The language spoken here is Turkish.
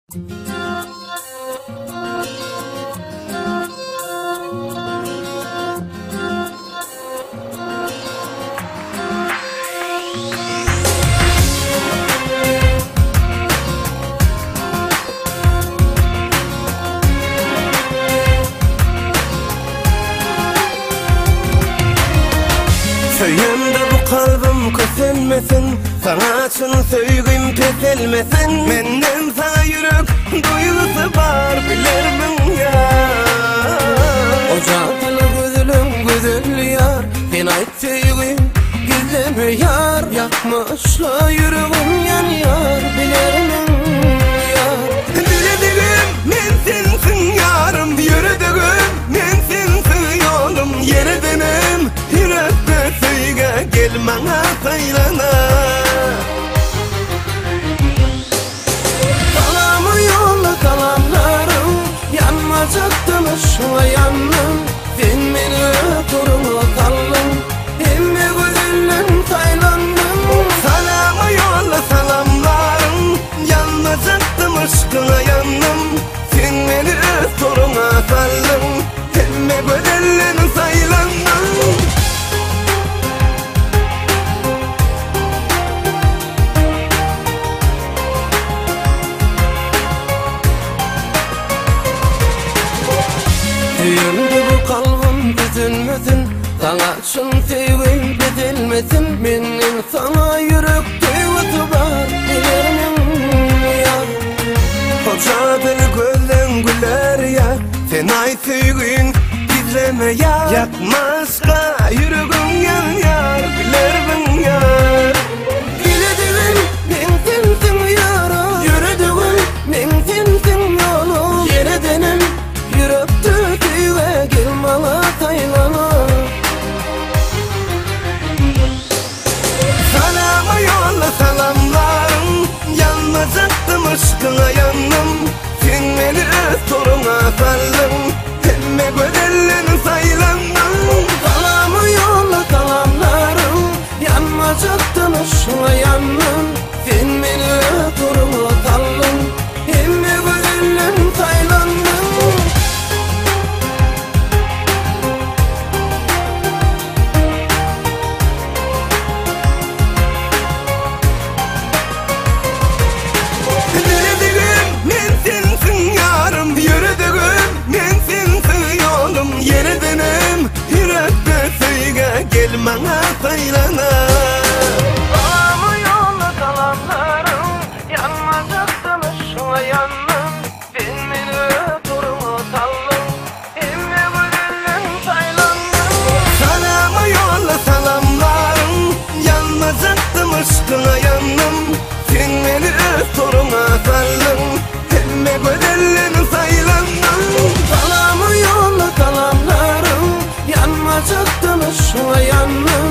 Söyümde bu kalbim kesilmesin, sana için söygüm kesilmesin. Menden sana yürek duygusu var, bilirmin ya. Ocaklı gözlüm güzel yar, ben ait söygüm gizleme yar. Yakmışla yüreğim yanıyor, bilirmin yar. Dilediğim men sensin yarım, yürüdüğüm men sensin yolum. Yerdenim yürekte söyle, gel bana saylana. Kalamı yolla kalamlarım, yanmayacaktım ışığa yandım. Sen beni turuma kaldın, emme güzelim saylandım. Salamı yolla salamlarım, yanmayacaktım ışığa yandım. Sen beni turuma kaldın, emme güzelim saylandım. Yürüdü bu kalbim üzülmesin, sana için sevgim bezilmesin. Benim sana yürek duygusu var, bilirmin ya. Koca deli gözden güler ya, sen ay sevgin gizleme ya. Yakmazsa yüreğim yanıyor, bilirmin ya. Dilediğim ben sensin yara, yürüdüğüm ben sensin yolum. Yeredenim yürekte söyle, gel bana saylana. Salamı yolla salamlarım, yanmayacaktım ışkına yandım. Sen beni soruna saldın, emme güzelliğini saylandım. Salamı yolla salamlarım, yanmayacaktım ışkına yandım. Sen beni soruna saldın, emme güzelliğini saylandım. Gel bana saylana. Kalamı yolla kalamlarım, yanmayacaktım ışığa yandım. Sen beni turuma saldın, emme güzelim saylandım. Salamı yolla salamlarım, yanmayacaktım ışığa yandım. Sen beni turuma saldın, emme güzelim saylandım. Salamı yolla kalamlarım, yanmayacaktım ışığa yandım.